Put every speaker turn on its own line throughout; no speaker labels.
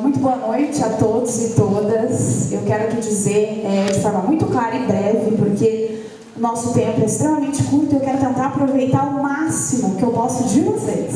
Muito boa noite a todos e todas. Eu quero aqui dizer de forma muito clara e breve, porque o nosso tempo é extremamente curto e eu quero tentar aproveitar o máximo que eu posso de vocês,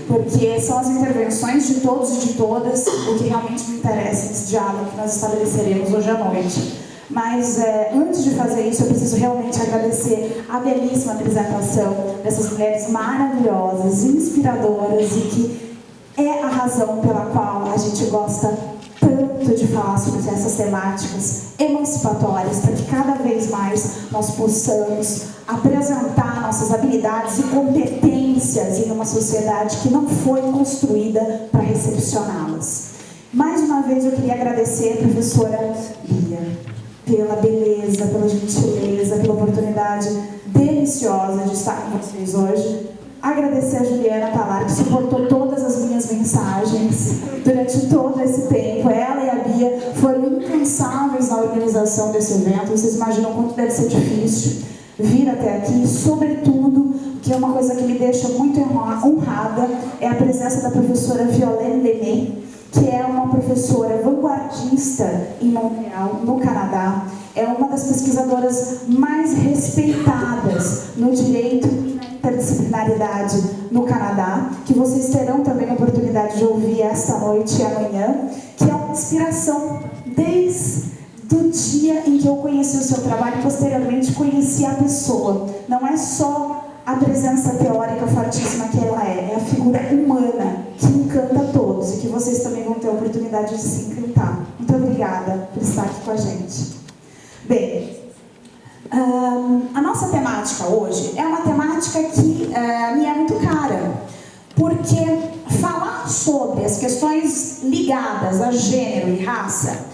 porque são as intervenções de todos e de todas o que realmente me interessa nesse diálogo que nós estabeleceremos hoje à noite. Mas antes de fazer isso, eu preciso realmente agradecer a belíssima apresentação dessas mulheres maravilhosas, inspiradoras e que é a razão pela qual a gente gosta tanto de falar sobre essas temáticas emancipatórias, para que cada vez mais nós possamos apresentar nossas habilidades e competências em uma sociedade que não foi construída para recepcioná-las. Mais uma vez eu queria agradecer a professora Bia pela beleza, pela gentileza, pela oportunidade deliciosa de estar com vocês hoje. Agradecer a Juliana Talar, que suportou todas as minhas mensagens durante todo esse tempo. Ela e a Bia foram incansáveis na organização desse evento. Vocês imaginam quanto deve ser difícil vir até aqui. Sobretudo, que é uma coisa que me deixa muito honrada, é a presença da professora Violaine Lemay, que é uma professora vanguardista em Montreal, no Canadá. É uma das pesquisadoras mais respeitadas no direito e na interdisciplinaridade no Canadá, que vocês terão também a oportunidade de ouvir esta noite e amanhã, que é uma inspiração desde o dia em que eu conheci o seu trabalho e posteriormente conheci a pessoa. Não é só a presença teórica fortíssima que ela é a figura humana que encanta todos e que vocês também vão ter a oportunidade de se encantar. Muito obrigada por estar aqui com a gente. Bem, a nossa temática hoje é uma temática que me é muito cara, porque falar sobre as questões ligadas a gênero e raça,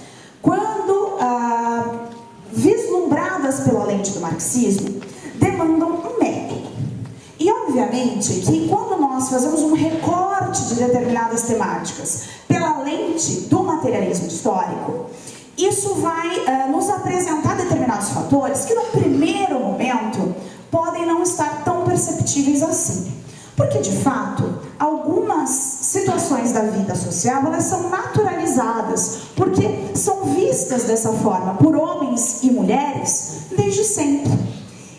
quando vislumbradas pela lente do marxismo, demandam um método. E obviamente que quando nós fazemos um recorte de determinadas temáticas pela lente do materialismo histórico, isso vai nos apresentar determinados fatores que no primeiro momento podem não estar tão perceptíveis assim. Porque de fato, algumas situações da vida social, elas são naturalizadas, porque são vistas dessa forma por homens e mulheres desde sempre.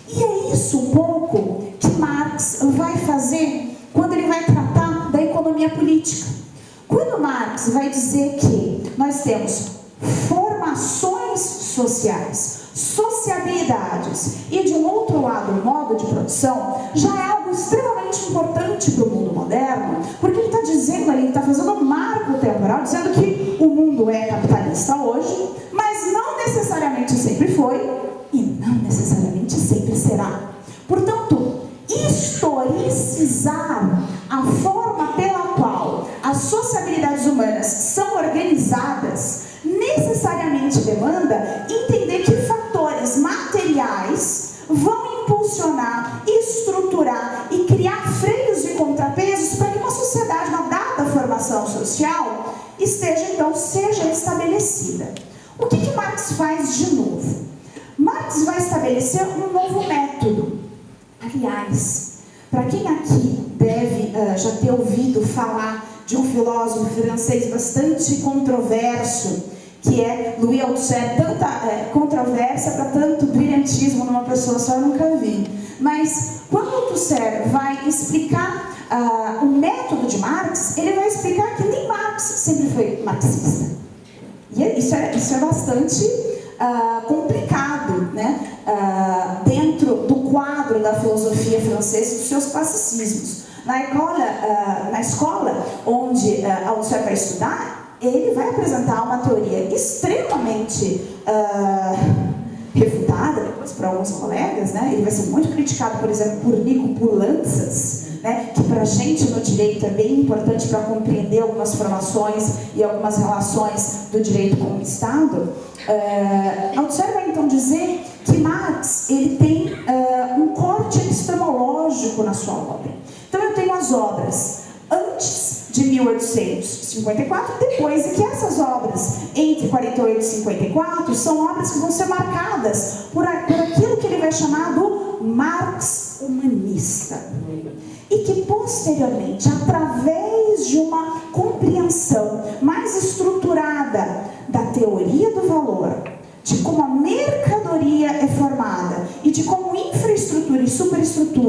E é isso um pouco que Marx vai fazer quando ele vai tratar da economia política. Quando Marx vai dizer que nós temos formações sociais, sociabilidades e, de um outro lado, o modo de produção, já é algo extremamente importante para o mundo moderno, porque ele está dizendo ali, ele está fazendo um marco temporal, dizendo que o mundo é capitalista hoje, mas não necessariamente sempre foi e não necessariamente sempre será. Portanto, historicizar a forma pela qual as sociabilidades humanas são organizadas necessariamente demanda entender que fatores materiais vão impulsionar, estruturar e criar freios e contrapesos para que uma sociedade, uma dada formação social, seja estabelecida. O que Marx faz de novo? Marx vai estabelecer um novo método. Aliás, para quem aqui deve já ter ouvido falar de um filósofo francês bastante controverso, que é Louis Althusser, tanta controvérsia para tanto brilhantismo numa pessoa só eu nunca vi. Mas quando Althusser vai explicar o método de Marx, ele vai explicar que nem Marx sempre foi marxista. E isso é bastante complicado, né? Dentro do quadro da filosofia francesa e dos seus classicismos. Na escola onde Althusser vai estudar, ele vai apresentar uma teoria extremamente refutada depois por alguns colegas, né? Ele vai ser muito criticado, por exemplo, por Nico Poulantzas, né? Que para a gente no direito é bem importante para compreender algumas formações e algumas relações do direito com o Estado. Althusser vai então dizer que Marx ele tem um corte epistemológico na sua obra. Então eu tenho as obras antes de 1854, depois, e que essas obras entre 48 e 54 são obras que vão ser marcadas por aquilo que ele vai chamar do Marx humanista. E que posteriormente, através de uma compreensão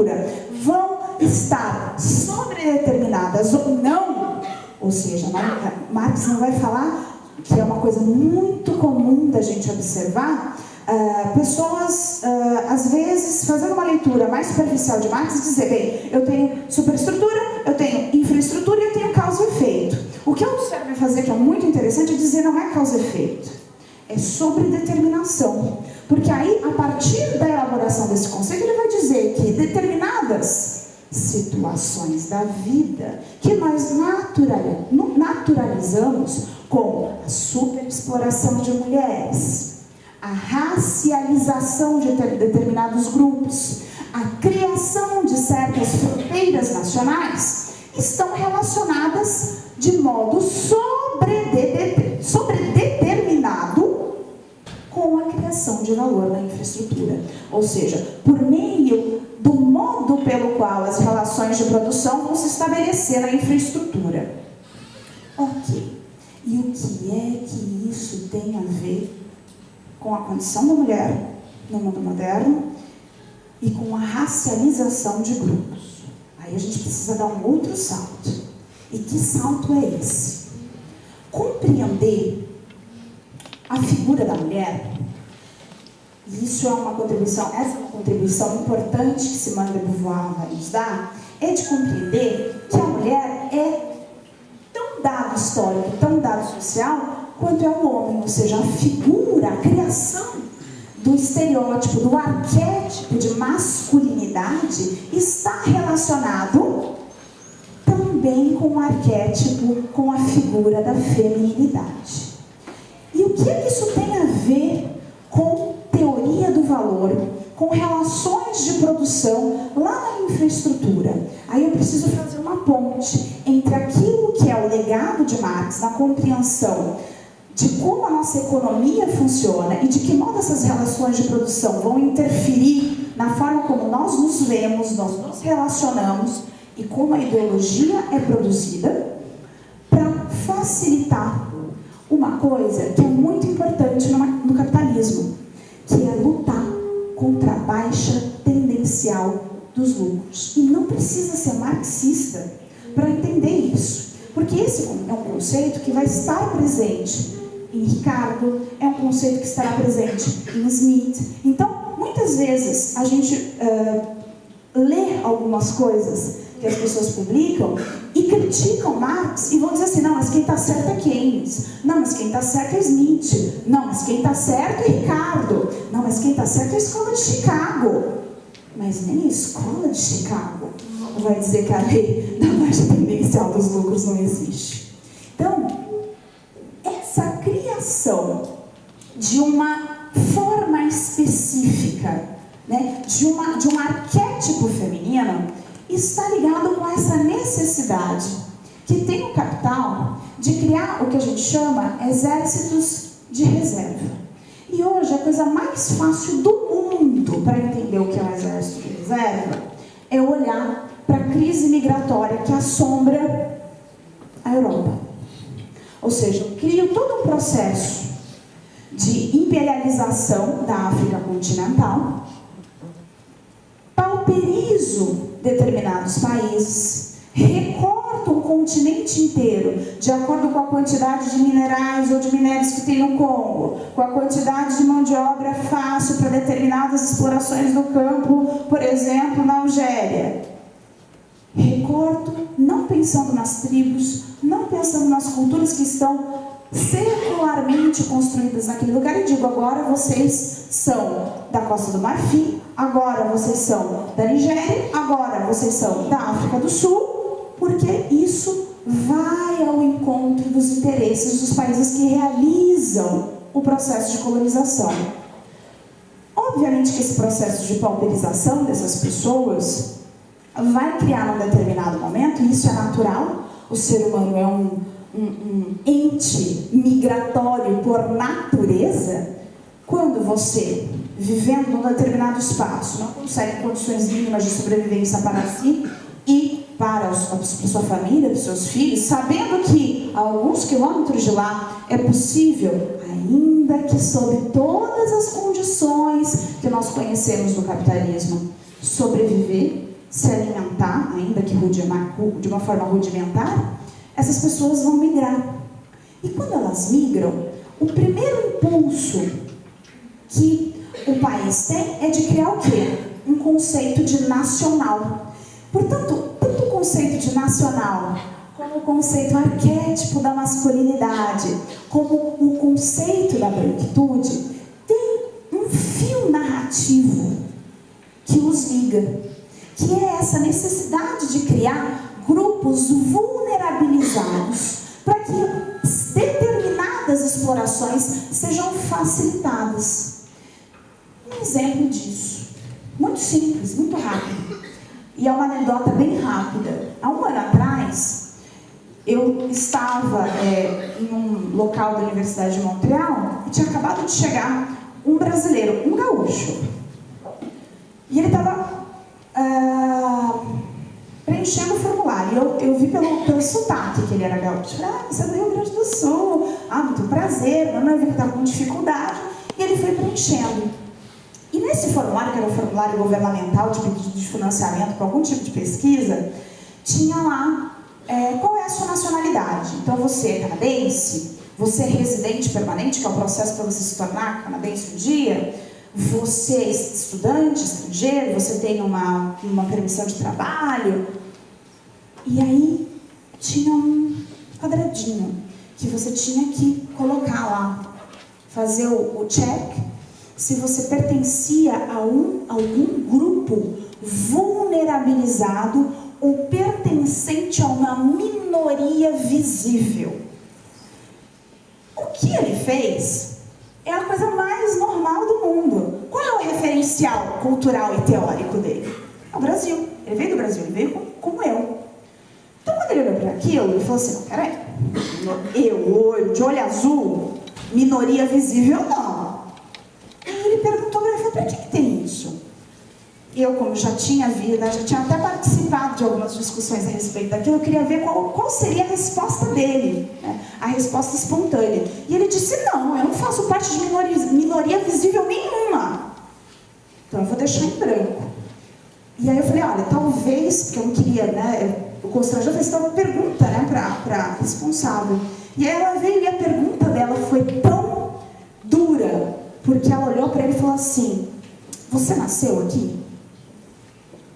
infraestrutura vão estar sobredeterminadas ou não, ou seja, Marx não vai falar, que é uma coisa muito comum da gente observar, pessoas, às vezes, fazendo uma leitura mais superficial de Marx, dizer, bem, eu tenho superestrutura, eu tenho infraestrutura e eu tenho causa e efeito. O que Althusser vai fazer, que é muito interessante, é dizer não é causa e efeito, é sobredeterminação. Porque aí, a partir da elaboração desse conceito, ele vai dizer que determinadas situações da vida que nós naturalizamos com a superexploração de mulheres, a racialização de determinados grupos, a criação de certas fronteiras nacionais, estão relacionadas de modo sobredeterminado com a criação de valor na infraestrutura. Ou seja, por meio do modo pelo qual as relações de produção vão se estabelecer na infraestrutura. Ok. E o que é que isso tem a ver com a condição da mulher no mundo moderno e com a racialização de grupos? Aí a gente precisa dar um outro salto. E que salto é esse? Compreender a figura da mulher, e isso é uma contribuição, essa é uma contribuição importante que Simone de Beauvoir vai nos dar, é de compreender que a mulher é tão dado histórico, tão dado social, quanto é o homem, ou seja, a figura, a criação do estereótipo, do arquétipo de masculinidade está relacionado também com o arquétipo, com a figura da feminilidade. E o que é que isso tem a ver com teoria do valor, com relações de produção lá na infraestrutura? Aí eu preciso fazer uma ponte entre aquilo que é o legado de Marx, na compreensão de como a nossa economia funciona e de que modo essas relações de produção vão interferir na forma como nós nos vemos, nós nos relacionamos e como a ideologia é produzida, para facilitar uma coisa que é muito importante no capitalismo, que é lutar contra a baixa tendencial dos lucros. E não precisa ser marxista para entender isso, porque esse é um conceito que vai estar presente em Ricardo, é um conceito que estará presente em Smith. Então, muitas vezes a gente lê algumas coisas que as pessoas publicam e criticam Marx e vão dizer assim, não, mas quem está certo é Keynes, não, mas quem está certo é Smith, não, mas quem está certo é Ricardo, não, mas quem está certo é a Escola de Chicago. Mas nem a Escola de Chicago vai dizer que a lei da baixa tendencial dos lucros não existe. Então, essa criação de uma forma específica, né, de um arquétipo feminino, está ligado com essa necessidade que tem o capital de criar o que a gente chama exércitos de reserva. E hoje a coisa mais fácil do mundo para entender o que é um exército de reserva é olhar para a crise migratória que assombra a Europa. Ou seja, eu crio todo um processo de imperialização da África continental, pauperizo determinados países, recorto o continente inteiro de acordo com a quantidade de minerais ou de minérios que tem no Congo, com a quantidade de mão de obra fácil para determinadas explorações do campo, por exemplo, na Algéria. Recorto, não pensando nas tribos, não pensando nas culturas que estão secularmente construídas naquele lugar, e digo, agora vocês são da Costa do Marfim, agora vocês são da Nigéria, agora vocês são da África do Sul, porque isso vai ao encontro dos interesses dos países que realizam o processo de colonização. Obviamente que esse processo de pauperização dessas pessoas vai criar num determinado momento, e isso é natural, o ser humano é um ente migratório por natureza. Quando você, vivendo num determinado espaço, não consegue condições mínimas de sobrevivência para si e para a sua família, para os seus filhos, sabendo que a alguns quilômetros de lá é possível, ainda que sob todas as condições que nós conhecemos do capitalismo, sobreviver, se alimentar, ainda que de uma forma rudimentar, essas pessoas vão migrar. E quando elas migram, o primeiro impulso que o país tem é de criar o quê? Um conceito de nacional. Portanto, tanto o conceito de nacional, como o conceito arquétipo da masculinidade, como o conceito da branquitude, tem um fio narrativo que os liga, que é essa necessidade de criar grupos vulnerabilizados para que determinadas explorações sejam facilitadas. Um exemplo disso, muito simples, muito rápido, e é uma anedota bem rápida. Há um ano atrás, eu estava em um local da Universidade de Montreal e tinha acabado de chegar um brasileiro, um gaúcho. E ele estava preenchendo o formulário. Eu vi pelo sotaque que ele era gaúcho. Eu falei, você é do Rio Grande do Sul. Muito prazer. Eu vi que estava com dificuldade. E ele foi preenchendo. E nesse formulário, que era um formulário governamental de pedido de financiamento para algum tipo de pesquisa, tinha lá qual é a sua nacionalidade. Então, você é canadense? Você é residente permanente, que é o processo para você se tornar canadense um dia? Você é estudante, estrangeiro? Você tem uma permissão de trabalho? E aí tinha um quadradinho que você tinha que colocar lá, fazer o check, se você pertencia a algum grupo vulnerabilizado ou pertencente a uma minoria visível. O que ele fez é a coisa mais normal do mundo. Qual é o referencial cultural e teórico dele? É o Brasil. Ele veio do Brasil, ele veio como eu. Então, quando ele olhou para aquilo, ele falou assim, não, peraí, eu, de olho azul, minoria visível, não. Aí ele perguntou para mim, para que tem isso? Eu, como já tinha até participado de algumas discussões a respeito daquilo, eu queria ver qual seria a resposta dele, né? A resposta espontânea. E ele disse, não, eu não faço parte de minoria visível nenhuma. Então eu vou deixar em branco. E aí eu falei, olha, talvez, porque eu não queria, né, o constrangedor fez uma pergunta, né, para a responsável. E aí ela veio e a pergunta dela foi tão dura, porque ela olhou para ele e falou assim, você nasceu aqui?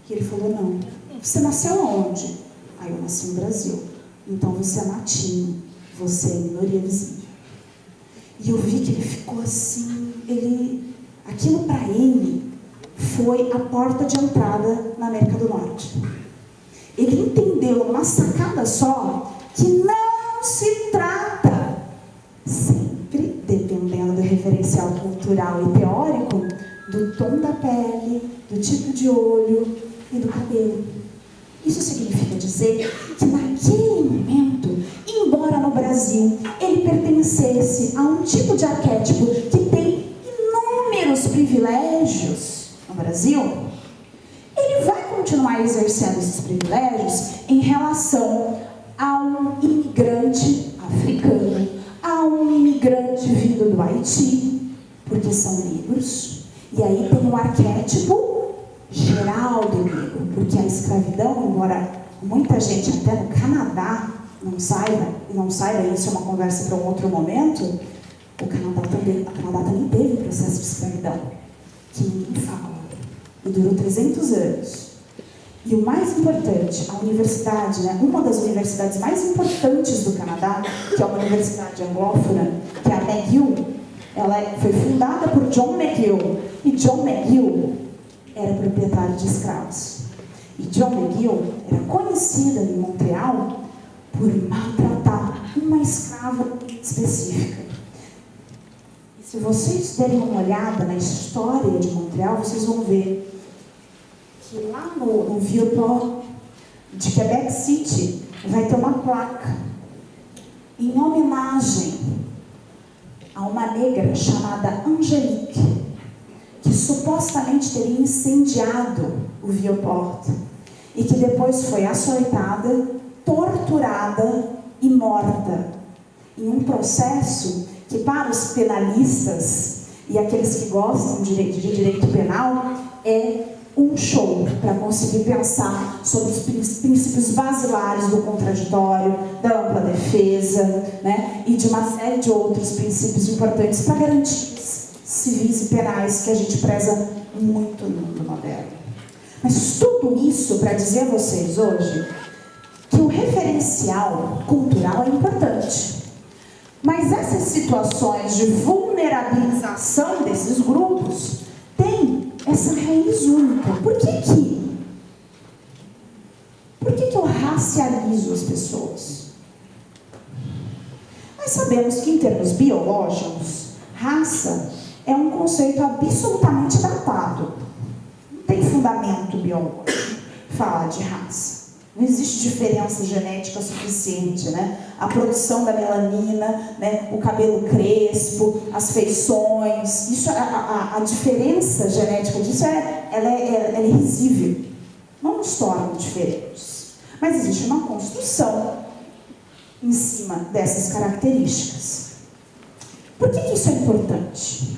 E ele falou, não. Você nasceu onde? Aí eu nasci no Brasil. Então você é latino, você é minoria visível. E eu vi que ele ficou assim, aquilo para ele foi a porta de entrada na América do Norte. Ele entendeu uma sacada só, que não se trata, sempre dependendo do referencial cultural e teórico, do tom da pele, do tipo de olho e do cabelo. Isso significa dizer que naquele momento, embora no Brasil ele pertencesse a um tipo de arquétipo que tem inúmeros privilégios no Brasil, ele vai continuar exercendo esses privilégios em relação a um imigrante africano, a um imigrante vindo do Haiti, porque são negros. E aí tem um arquétipo geral do negro, porque a escravidão, embora muita gente até no Canadá não saiba, isso é uma conversa para um outro momento, o Canadá também teve um processo de escravidão, que ninguém fala, e durou 300 anos. E o mais importante, a universidade, né, uma das universidades mais importantes do Canadá, que é uma universidade anglófona, que é a McGill, ela foi fundada por John McGill, e John McGill era proprietário de escravos. E John McGill era conhecida em Montreal por maltratar uma escrava específica. E se vocês derem uma olhada na história de Montreal, vocês vão ver que lá no Vieux-Port de Quebec City vai ter uma placa em homenagem a uma negra chamada Angélique, que supostamente teria incendiado o Vieux-Port e que depois foi açoitada, torturada e morta em um processo que, para os penalistas e aqueles que gostam de direito penal, é um show para conseguir pensar sobre os princípios basilares do contraditório, da ampla defesa, né, e de uma série de outros princípios importantes para garantias civis e penais que a gente preza muito no mundo moderno. Mas tudo isso para dizer a vocês hoje que o referencial cultural é importante. Mas essas situações de vulnerabilização desses grupos têm essa raiz única. Por que eu racializo as pessoas? Nós sabemos que, em termos biológicos, raça é um conceito absolutamente datado. Não tem fundamento biológico falar de raça. Não existe diferença genética suficiente, né? A produção da melanina, né? O cabelo crespo, as feições, isso, a diferença genética disso ela é risível. Não nos torna diferentes. Mas existe uma construção em cima dessas características. Por que isso é importante?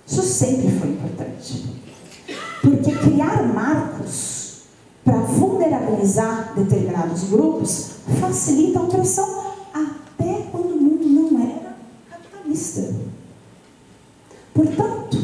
Isso sempre foi importante. Porque criar marcos para vulnerabilizar determinados grupos facilita a opressão até quando o mundo não era capitalista. Portanto,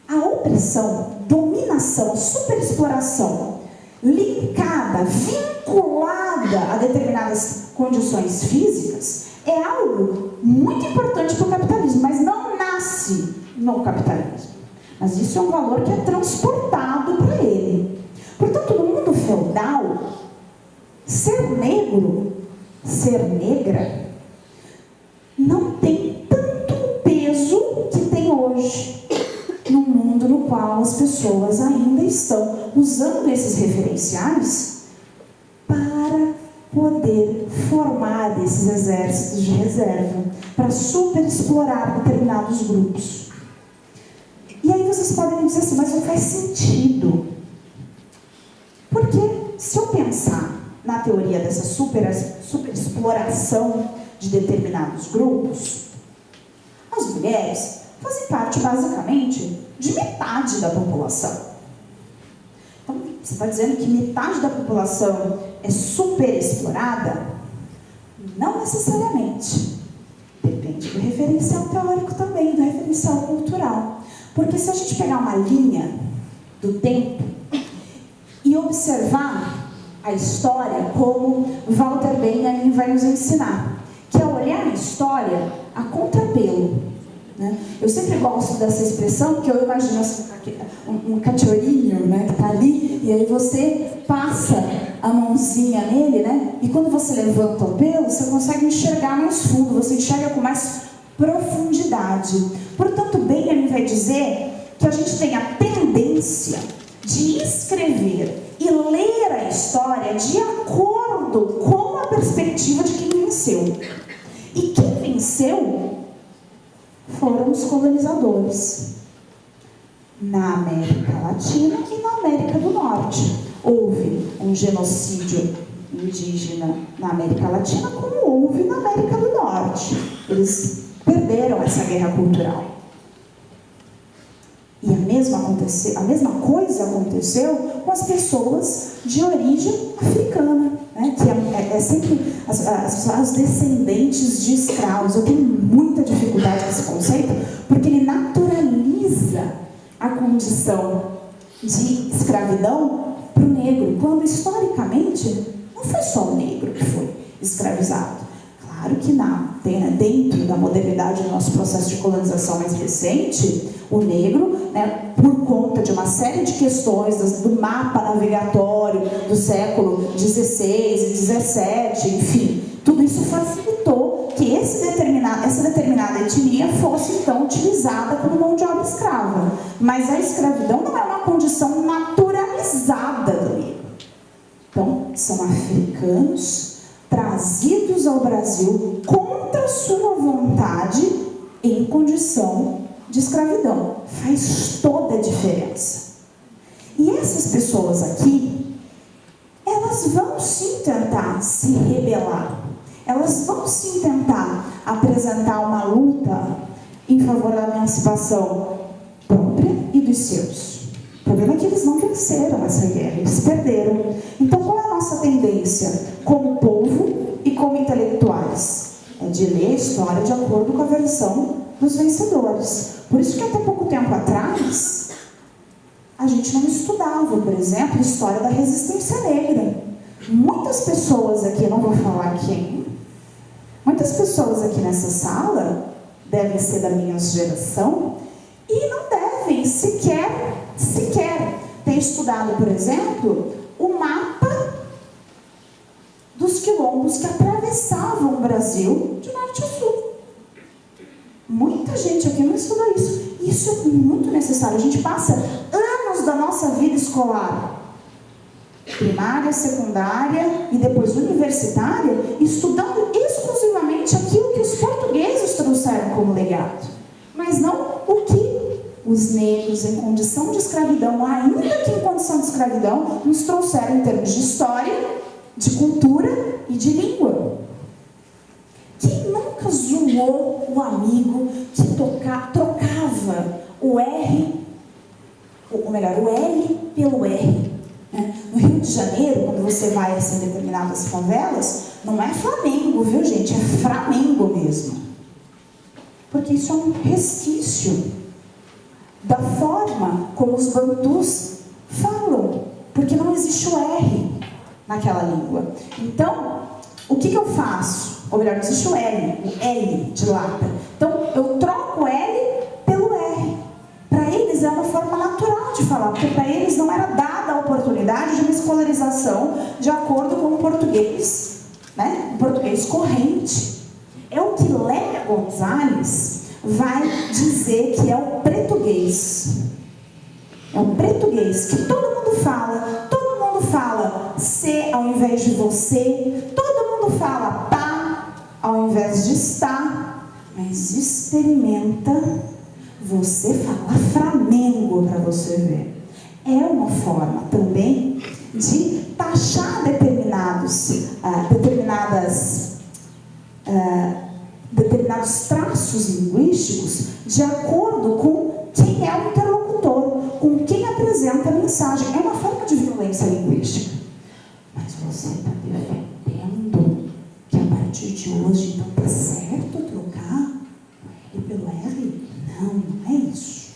a opressão, dominação, superexploração linkada, vinculada a determinadas condições físicas é algo muito importante para o capitalismo, mas não nasce no capitalismo. Mas isso é um valor que é transportado para ele. Portanto, no mundo feudal, ser negro, ser negra, não tem tanto peso que tem hoje, no mundo no qual as pessoas ainda estão usando esses referenciais para poder formar esses exércitos de reserva, para superexplorar determinados grupos. E aí vocês podem me dizer assim, mas não faz sentido. Porque se eu pensar na teoria dessa superexploração de determinados grupos, as mulheres fazem parte basicamente de metade da população. Então, você está dizendo que metade da população é superexplorada? Não necessariamente. Depende do referencial teórico também, do referencial cultural. Porque se a gente pegar uma linha do tempo e observar a história como Walter Benjamin vai nos ensinar, que é olhar a história a contrapelo, né? Eu sempre gosto dessa expressão, porque eu imagino assim, um cachorrinho, né, que está ali, e aí você passa a mãozinha nele, né, e quando você levanta o pelo, você consegue enxergar mais fundo, você enxerga com mais profundidade. Portanto, Benjamin vai dizer que a gente tem a tendência de escrever e ler a história de acordo com a perspectiva de quem venceu. E quem venceu foram os colonizadores na América Latina e na América do Norte. Houve um genocídio indígena na América Latina, como houve na América do Norte. Eles perderam essa guerra cultural. E a mesma coisa aconteceu com as pessoas de origem africana, né? Que é sempre as descendentes de escravos. Eu tenho muita dificuldade com esse conceito, porque ele naturaliza a condição de escravidão para o negro, quando historicamente não foi só o negro que foi escravizado. Claro que dentro da modernidade do nosso processo de colonização mais recente, o negro, né, por conta de uma série de questões do mapa navegatório do século XVI e XVII, enfim, tudo isso facilitou que essa determinada etnia fosse então utilizada como mão de obra escrava. Mas a escravidão não é uma condição naturalizada do negro. Então, são africanos trazidos ao Brasil contra sua vontade em condição de escravidão. Faz toda a diferença. E essas pessoas aqui, elas vão sim tentar se rebelar. Elas vão sim tentar apresentar uma luta em favor da emancipação própria e dos seus. problema é que eles não venceram essa guerra, eles perderam. Então, qual é a nossa tendência como povo e como intelectuais? É de ler a história de acordo com a versão dos vencedores. Por isso que até pouco tempo atrás, a gente não estudava, por exemplo, a história da resistência negra. Muitas pessoas aqui, não vou falar quem, muitas pessoas aqui nessa sala, devem ser da minha geração, e não devem sequer ter estudado, por exemplo, o mapa dos quilombos que atravessavam o Brasil de norte a sul. Muita gente aqui não estudou isso. Isso é muito necessário. A gente passa anos da nossa vida escolar, primária, secundária e depois universitária, estudando exclusivamente aquilo que os portugueses trouxeram como legado, mas não o que os negros em condição de escravidão, ainda que em condição de escravidão, nos trouxeram em termos de história, de cultura e de língua. Quem nunca zoou o amigo que trocava o R, ou melhor, o L pelo R? No Rio de Janeiro, quando você vai em determinadas favelas, não é Flamengo, viu, gente? É Framengo mesmo. Porque isso é um resquício da forma como os bantus falam, porque não existe o R naquela língua. Então, o que eu faço? Ou melhor, não existe o L de lata. Então, eu troco o L pelo R. Para eles é uma forma natural de falar, porque para eles não era dada a oportunidade de uma escolarização de acordo com o português, né? O português corrente. É o que Lélia Gonzalez vai dizer que é o pretuguês. É o pretuguês que todo mundo fala ser ao invés de você, todo mundo fala tá ao invés de estar, mas experimenta você falar Flamengo para você ver. É uma forma também de taxar determinados traços linguísticos de acordo com quem é o interlocutor, com quem apresenta a mensagem. É uma forma de violência linguística. Mas você está defendendo que a partir de hoje então está certo trocar o L pelo R? Não, não é isso.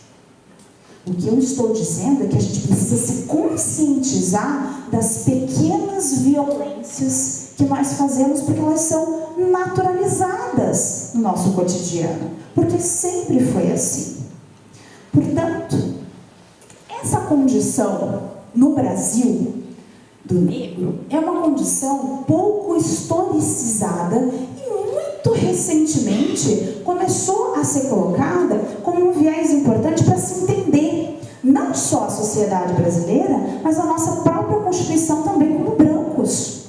O que eu estou dizendo é que a gente precisa se conscientizar das pequenas violências que nós fazemos, porque elas são naturalizadas no nosso cotidiano, porque sempre foi assim. Portanto, essa condição no Brasil do negro é uma condição pouco historicizada e muito recentemente começou a ser colocada como um viés importante para se entender não só a sociedade brasileira, mas a nossa própria Constituição também como brancos.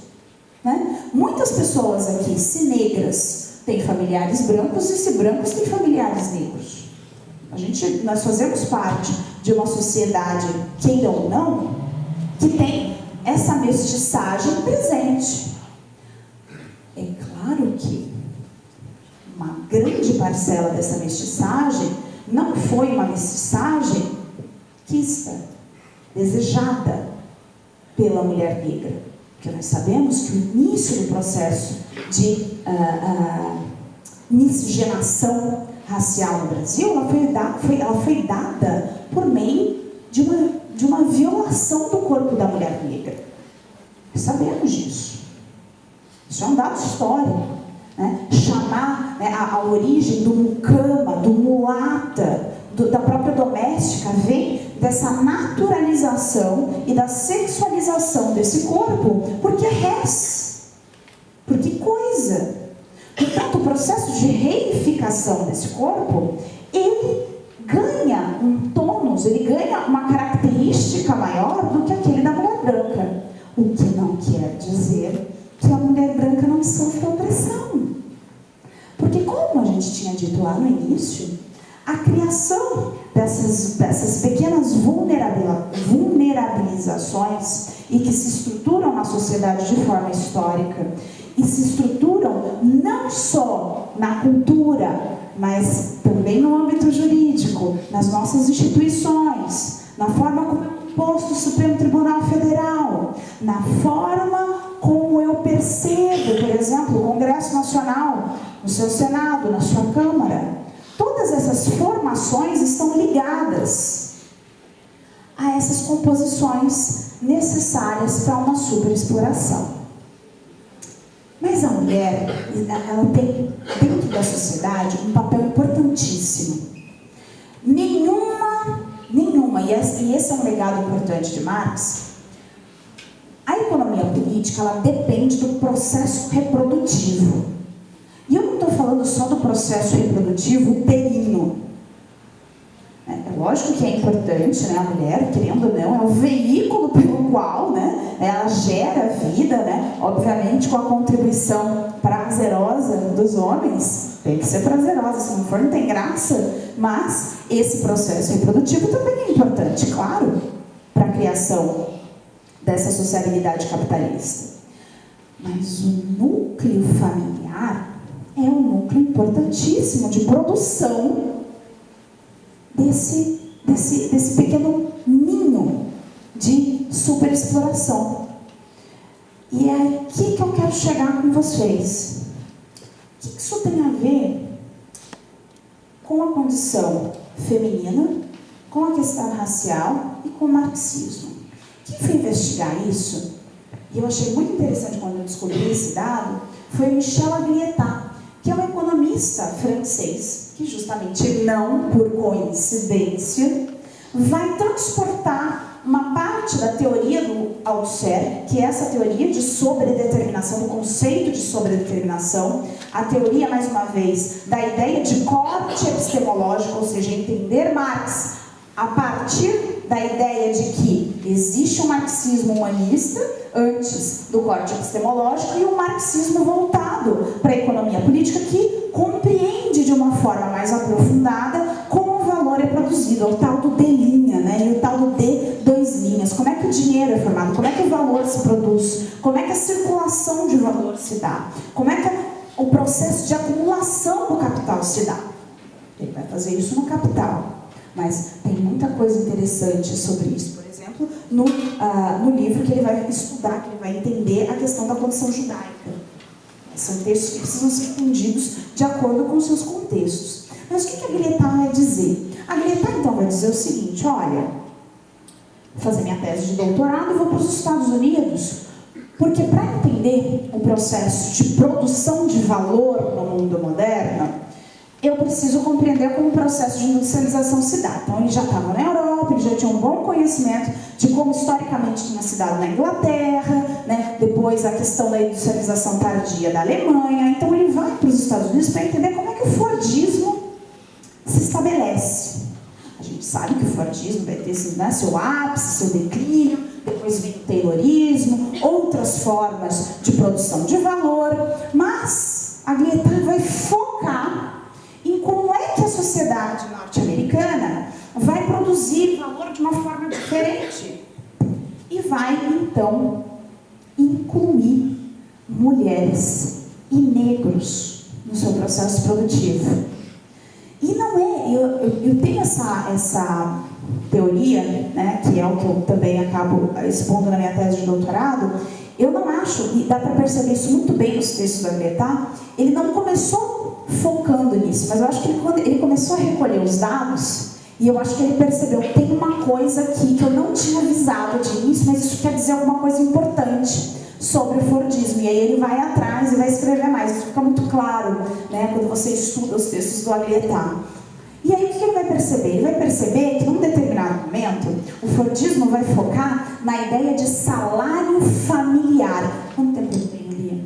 Né? Muitas pessoas aqui, se negras, têm familiares brancos e se brancos têm familiares negros. Nós fazemos parte de uma sociedade, queira ou não, que tem essa mestiçagem presente. É claro que uma grande parcela dessa mestiçagem não foi uma mestiçagem quista, desejada pela mulher negra. Porque nós sabemos que o início do processo de miscigenação racial no Brasil, ela foi dada por meio de uma violação do corpo da mulher negra. Nós sabemos disso. Isso é um dado histórico. Né? Chamar, né, a origem do mucama, do mulata, da própria doméstica, vem dessa naturalização e da sexualização desse corpo, porque é res, porque coisa. Portanto, o processo de reificação desse corpo, ele ganha um tônus, ele ganha uma característica maior do que aquele da mulher branca. O que não quer dizer que a mulher branca não sofre opressão. Porque, como a gente tinha dito lá no início, a criação dessas pequenas vulnerabilizações e que se estruturam na sociedade de forma histórica e se estruturam não só na cultura, mas também no âmbito jurídico, nas nossas instituições, na forma como imposto do Supremo Tribunal Federal, na forma como eu percebo, por exemplo, o Congresso Nacional, no seu Senado, na sua Câmara. Todas essas formações estão ligadas a essas composições necessárias para uma superexploração. Mas a mulher, ela tem dentro da sociedade um papel importantíssimo. Nenhuma, e esse é um legado importante de Marx, a economia política, ela depende do processo reprodutivo. E eu não estou falando só do processo reprodutivo uterino. É lógico que é importante, né? A mulher, querendo ou não, é o veículo pelo qual, né, ela gera vida, né? Obviamente com a contribuição prazerosa dos homens. Tem que ser prazerosa, se não for não tem graça. Mas esse processo reprodutivo também é importante, claro, para a criação dessa sociabilidade capitalista. Mas o núcleo familiar é um núcleo importantíssimo de produção desse pequeno ninho de superexploração. E é aqui que eu quero chegar com vocês. O que isso tem a ver com a condição feminina, com a questão racial e com o marxismo? Quem foi investigar isso, e eu achei muito interessante quando eu descobri esse dado, foi o Michel Agliettat, que é um economista francês, que justamente não por coincidência, vai transportar uma parte da teoria do Althusser, que é essa teoria de sobredeterminação, do conceito de sobredeterminação, a teoria, mais uma vez, da ideia de corte epistemológico, ou seja, entender Marx a partir da ideia de que existe um marxismo humanista antes do corte epistemológico e um marxismo voltado para a economia política que compreende de uma forma mais aprofundada como o valor é produzido, o tal do D', né? E o tal do D', como é que o dinheiro é formado, como é que o valor se produz, como é que a circulação de valor se dá, como é que o processo de acumulação do capital se dá. Ele vai fazer isso no capital. Mas tem muita coisa interessante sobre isso. Por exemplo, no livro que ele vai estudar, que ele vai entender a questão da condição judaica. São textos que precisam ser entendidos de acordo com os seus contextos. Mas o que a Agliettat vai dizer? A Agliettat, então, vai dizer o seguinte, olha, vou fazer minha tese de doutorado e vou para os Estados Unidos, porque para entender o processo de produção de valor no mundo moderno, eu preciso compreender como o processo de industrialização se dá. Então, ele já estava na Europa, ele já tinha um bom conhecimento de como historicamente tinha se dado na Inglaterra, né? Depois a questão da industrialização tardia da Alemanha. Então, ele vai para os Estados Unidos para entender como é que o Fordismo se estabelece. A gente sabe que o Fordismo vai ter né, seu ápice, seu declínio, depois vem o Taylorismo, outras formas de produção de valor, mas a Agliettat vai focar em como é que a sociedade norte-americana vai produzir valor de uma forma diferente. E vai, então, incluir mulheres e negros no seu processo produtivo. E não é, eu tenho essa teoria, né, que é o que eu também acabo expondo na minha tese de doutorado. Eu não acho, e dá para perceber isso muito bem nos textos da Agliettat, ele não começou focando nisso, mas eu acho que ele começou a recolher os dados, e eu acho que ele percebeu, tem uma coisa aqui que eu não tinha avisado de início, mas isso quer dizer alguma coisa importante sobre o Fordismo, e aí ele vai atrás e vai escrever mais, isso fica muito claro, né, quando você estuda os textos do Agliettat. E aí o que ele vai perceber? Ele vai perceber que num determinado momento o Fordismo vai focar na ideia de salário familiar. Quanto tempo eu tenho, Lia?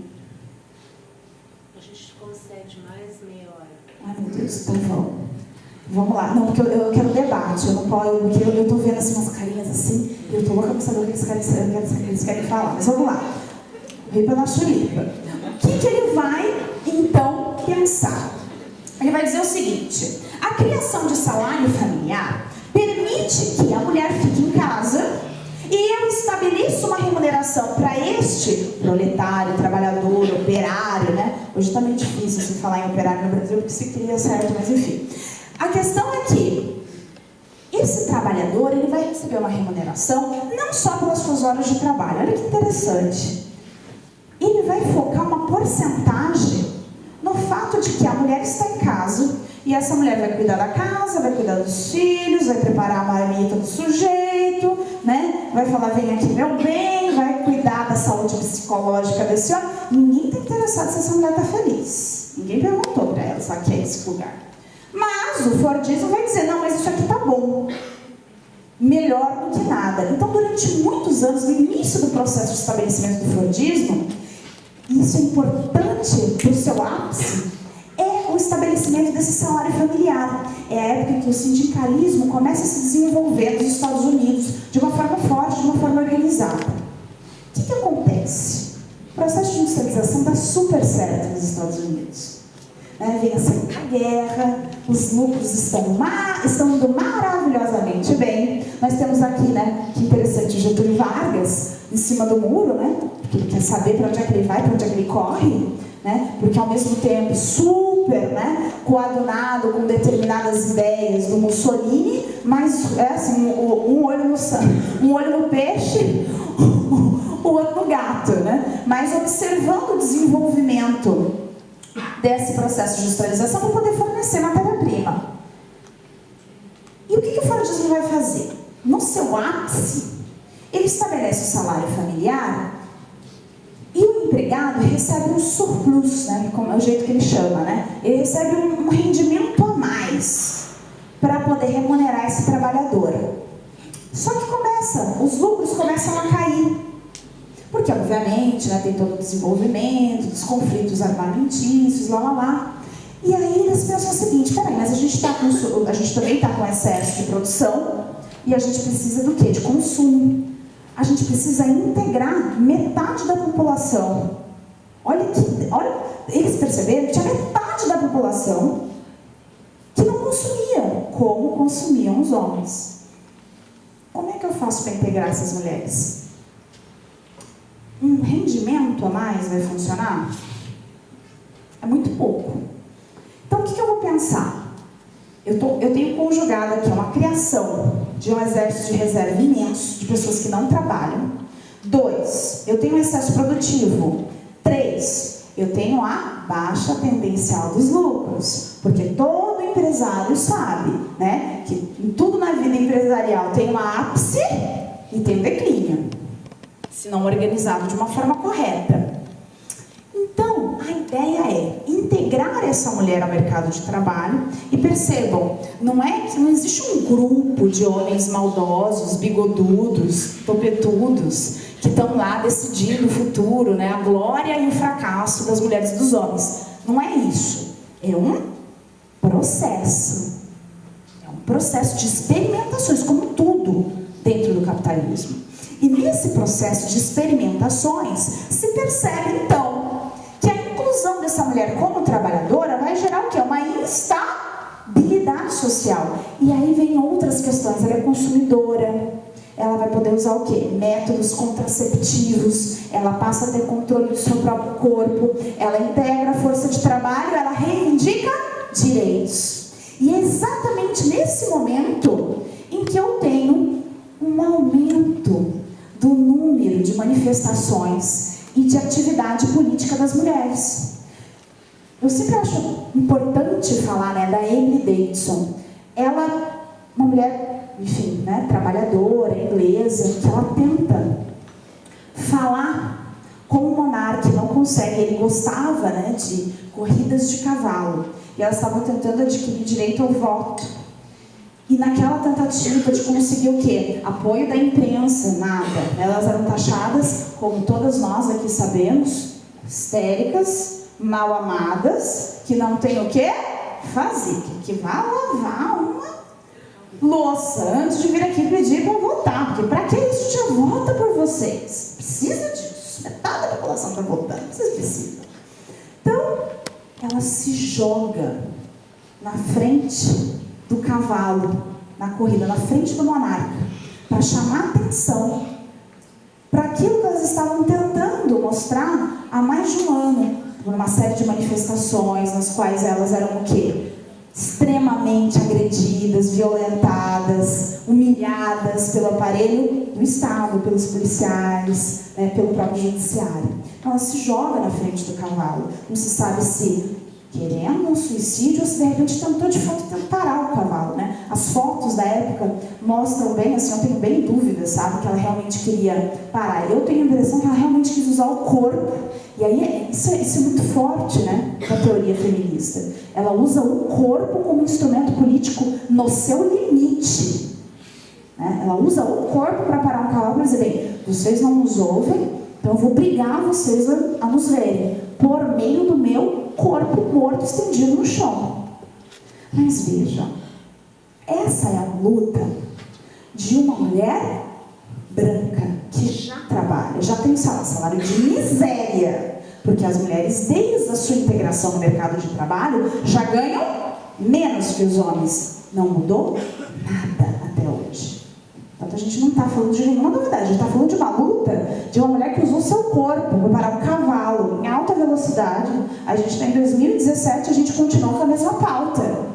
A gente concede mais meia hora.
Ai meu Deus, então vamos lá. Não, porque eu quero debate, eu não posso, porque eu tô vendo assim umas carinhas assim, e eu tô louca pra saber o que eles querem falar. Mas vamos lá. Vem pela chulipa. O que ele vai então pensar? Ele vai dizer o seguinte: a criação de salário familiar permite que a mulher fique em casa e eu estabeleço uma remuneração para este proletário, trabalhador, operário, né? Hoje está meio difícil assim, falar em operário no Brasil, porque se cria certo, mas enfim. A questão é que esse trabalhador, ele vai receber uma remuneração não só pelas suas horas de trabalho. Olha que interessante. Ele vai focar uma porcentagem no fato de que a mulher está em casa e essa mulher vai cuidar da casa, vai cuidar dos filhos, vai preparar a marmita do sujeito, né? Vai falar, vem aqui meu bem, vai cuidar da saúde psicológica desse homem. Ninguém está interessado se essa mulher está feliz. Ninguém perguntou para ela se ela quer esse lugar. Mas o Fordismo vai dizer, não, mas isso aqui tá bom. Melhor do que nada. Então, durante muitos anos, no início do processo de estabelecimento do Fordismo, isso é importante para o seu ápice, é o estabelecimento desse salário familiar. É a época em que o sindicalismo começa a se desenvolver nos Estados Unidos de uma forma forte, de uma forma organizada. O que acontece? O processo de industrialização dá super certo nos Estados Unidos. Vem a Segunda Guerra, os lucros estão indo maravilhosamente bem. Nós temos aqui, né, que interessante, o Getúlio Vargas em cima do muro, né, porque ele quer saber para onde é que ele vai, para onde é que ele corre, né, porque ao mesmo tempo super, né, coadunado com determinadas ideias do Mussolini, mas é assim, um olho no peixe, o outro no gato, né, mas observando o desenvolvimento desse processo de industrialização para poder fornecer matéria-prima. E o que o Fordismo vai fazer? No seu ápice, ele estabelece o salário familiar e o empregado recebe um surplus, né, como é o jeito que ele chama, né? Ele recebe um rendimento a mais para poder remunerar esse trabalhador. Só que os lucros começam a cair. Porque, obviamente, né, tem todo o desenvolvimento, dos conflitos armamentícios, lá. E aí eles pensam o seguinte, peraí, mas a gente também está com excesso de produção e a gente precisa do quê? De consumo. A gente precisa integrar metade da população. Olha, eles perceberam que tinha metade da população que não consumia como consumiam os homens. Como é que eu faço para integrar essas mulheres? Um rendimento a mais vai funcionar? É muito pouco. Então, o que eu vou pensar? Eu tenho conjugado aqui uma criação de um exército de reserva imenso, de pessoas que não trabalham. 2, eu tenho um excesso produtivo. 3, eu tenho a baixa tendencial dos lucros. Porque todo empresário sabe, né, que em tudo na vida empresarial tem uma ápice e tem um declínio, se não organizado de uma forma correta. Então, a ideia é integrar essa mulher ao mercado de trabalho e percebam, não existe um grupo de homens maldosos, bigodudos, topetudos, que estão lá decidindo o futuro, né, a glória e o fracasso das mulheres e dos homens. Não é isso. É um processo. É um processo de experimentações, como tudo dentro do capitalismo. E nesse processo de experimentações, se percebe, então, que a inclusão dessa mulher como trabalhadora vai gerar o quê? Uma instabilidade social. E aí vem outras questões. Ela é consumidora, ela vai poder usar o quê? Métodos contraceptivos, ela passa a ter controle do seu próprio corpo, ela integra a força de trabalho, ela reivindica direitos. E é exatamente nesse momento em que eu tenho um aumento do número de manifestações e de atividade política das mulheres. Eu sempre acho importante falar, né, da Emily Davidson. Ela, uma mulher, enfim, né, trabalhadora, inglesa, que ela tenta falar como o monarca não consegue. Ele gostava, né, de corridas de cavalo e elas estavam tentando adquirir direito ao voto. E naquela tentativa de conseguir o quê? Apoio da imprensa, nada. Elas eram taxadas, como todas nós aqui sabemos, histéricas, mal amadas, que não tem o quê? Fazer. Que vá lavar uma louça antes de vir aqui pedir para votar. Porque para que isso já vota por vocês? Precisa disso. Metade da população está votando. Vocês precisam. Então, ela se joga na frente do cavalo, na corrida, na frente do monarca, para chamar atenção para aquilo que elas estavam tentando mostrar há mais de um ano, por uma série de manifestações nas quais elas eram o quê? extremamente agredidas, violentadas, humilhadas pelo aparelho do Estado, pelos policiais, pelo próprio judiciário. Então ela se joga na frente do cavalo. Não se sabe se querendo um suicídio ou se de repente tentou de fato parar o cavalo, né? As fotos da época mostram bem, assim, eu tenho bem dúvidas, sabe, que ela realmente queria parar. Eu tenho a impressão que ela realmente quis usar o corpo. E aí, isso é muito forte, né, da teoria feminista. Ela usa o corpo como instrumento político no seu limite. Né? Ela usa o corpo para parar um cavalo para dizer, bem, vocês não nos ouvem, então eu vou obrigar vocês a nos verem, por meio do meu corpo morto estendido no chão. Mas vejam, essa é a luta de uma mulher branca que já trabalha, já tem salário de miséria, porque as mulheres, desde a sua integração no mercado de trabalho, já ganham menos que os homens. Não mudou nada até hoje. Então a gente não está falando de nenhuma novidade, a gente está falando de uma luta de uma mulher que usou seu corpo para parar um cavalo em alta velocidade. A gente está em 2017, a gente continua com a mesma pauta.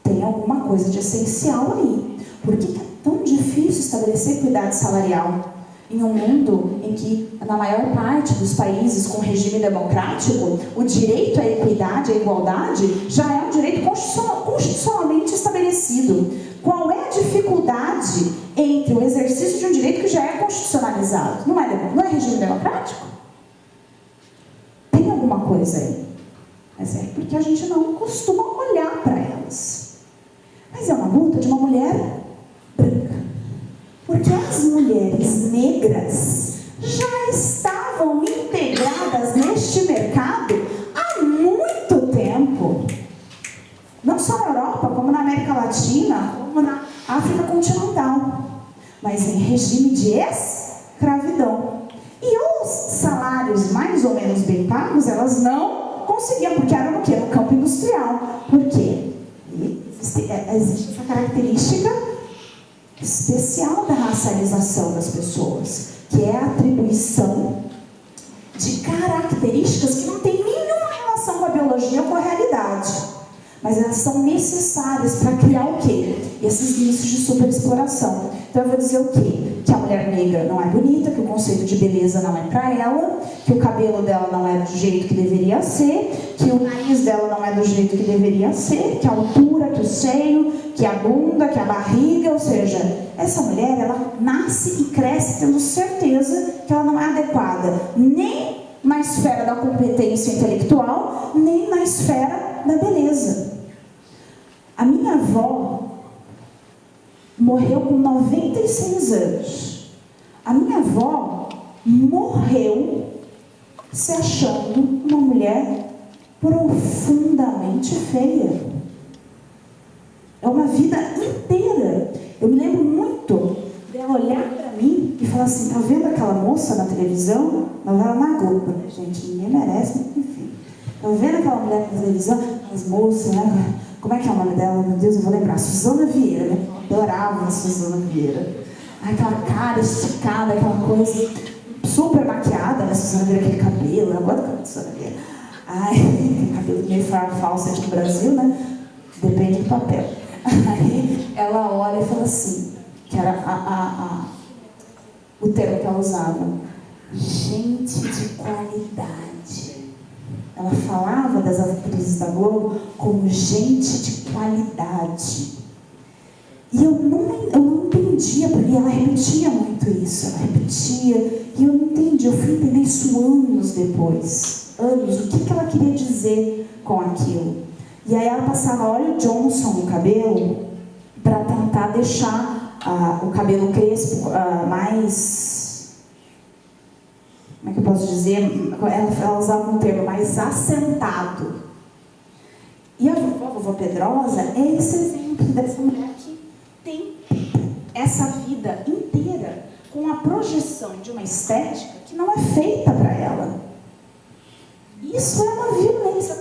Tem alguma coisa de essencial aí. Por que é tão difícil estabelecer equidade salarial em um mundo em que, na maior parte dos países com regime democrático, o direito à equidade, à igualdade, já é um direito constitucionalmente estabelecido? Qual é a dificuldade entre o exercício de um direito que já é constitucionalizado? Não é regime democrático? Tem alguma coisa aí. Mas é porque a gente não costuma olhar para elas. Mas é uma luta de uma mulher branca. Porque as mulheres negras já estavam integradas neste mercado há muito tempo. Não só na Europa, como na América Latina, como na África continental. Mas em regime de escravidão. E os salários mais ou menos bem pagos, elas não conseguiam, porque eram no quê? No campo industrial. Por quê? Existe essa característica especial da racialização das pessoas, que é a atribuição de características que não têm nenhuma relação com a biologia ou com a realidade, mas elas são necessárias para criar o quê? Esses nichos de superexploração. Então eu vou dizer o quê? Que a mulher negra não é bonita, que o conceito de beleza não é para ela, que o cabelo dela não é do jeito que deveria ser, que o nariz dela não é do jeito que deveria ser, que a altura, que o seio, que a bunda, que a barriga, ou seja, essa mulher, ela nasce e cresce tendo certeza que ela não é adequada, nem na esfera da competência intelectual, nem na esfera da beleza. A minha avó morreu com 96 anos. A minha avó morreu se achando uma mulher profundamente feia. É uma vida inteira. Eu me lembro muito dela olhar para mim e falar assim, tá vendo aquela moça na televisão? Novela na Globo, né, gente? Ninguém merece, mas enfim. Tá vendo aquela mulher na televisão? As moças, né? Como é que é o nome dela? Meu Deus, eu vou lembrar. Suzana Vieira, né? Eu adorava a Suzana Vieira. Aquela cara esticada, aquela coisa super maquiada, né? Suzana Vieira, aquele cabelo. Eu gosto da Suzana Vieira. Ai, cabelo meio falso aqui no Brasil, né? Depende do papel. Aí ela olha e fala assim, que era o termo que ela usava, gente de qualidade. Ela falava das atrizes da Globo como gente de qualidade. E eu não entendia, porque ela repetia muito isso, ela repetia, e eu não entendia, eu fui entender isso anos depois. Anos, o que ela queria dizer com aquilo. E aí ela passava óleo Johnson no cabelo para tentar deixar o cabelo crespo mais, como é que eu posso dizer, ela usava um termo mais assentado. E a vovó Pedrosa é esse exemplo dessa mulher que tem essa vida inteira com a projeção de uma estética que não é feita para ela. Isso é uma violência.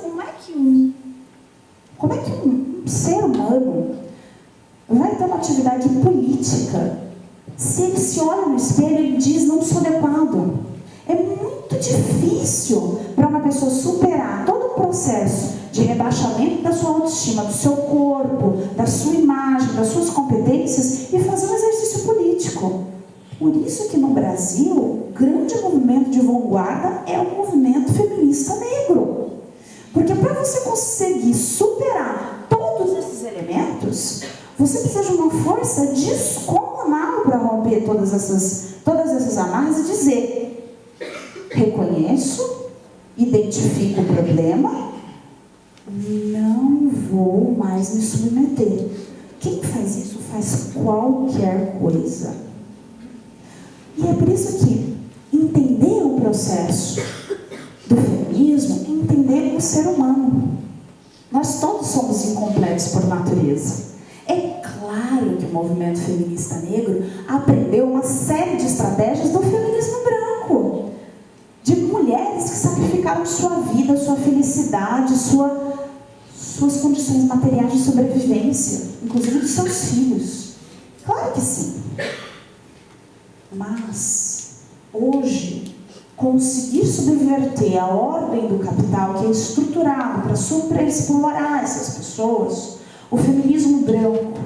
Como é que um ser humano vai ter uma atividade política se ele se olha no espelho e diz, não sou adequado? É muito difícil para uma pessoa superar todo o processo de rebaixamento da sua autoestima, do seu corpo, da sua imagem, das suas competências e fazer um exercício político. Por isso que no Brasil, o grande movimento de vanguarda é o movimento feminista negro. Porque para você conseguir superar todos esses elementos, você precisa de uma força descomunal para romper todas essas amarras e dizer: reconheço, identifico o problema, não vou mais me submeter. Quem faz isso faz qualquer coisa. E é por isso que entender o processo do feminismo é entender o ser humano. Nós todos somos incompletos por natureza. É claro que o movimento feminista negro aprendeu uma série de estratégias do feminismo branco, de mulheres que sacrificaram sua vida, sua felicidade, suas condições materiais de sobrevivência, inclusive dos seus filhos. Claro que sim. Mas, hoje, conseguir subverter a ordem do capital que é estruturado para superexplorar essas pessoas, o feminismo branco,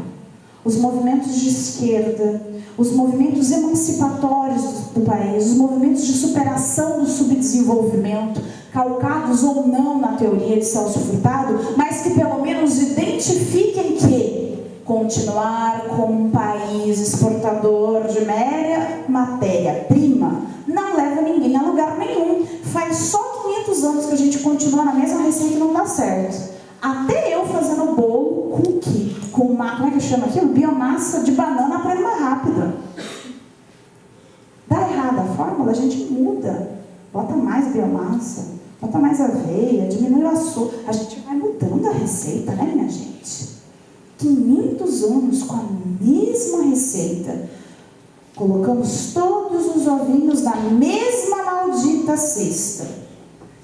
os movimentos de esquerda, os movimentos emancipatórios do país, os movimentos de superação do subdesenvolvimento, calcados ou não na teoria de Celso Furtado, mas que pelo menos identifiquem que continuar como um país exportador de matéria-prima não leva ninguém a lugar nenhum. Faz só 500 anos que a gente continua na mesma receita e não dá certo. Até eu fazendo bolo cookie com uma, como é que chama aquilo? Biomassa de banana aprende mais rápido. Dá errada a fórmula, a gente muda. Bota mais biomassa, bota mais aveia, diminui o açúcar. A gente vai mudando a receita, né, minha gente? 500 anos com a mesma receita. Colocamos todos os ovinhos na mesma maldita cesta.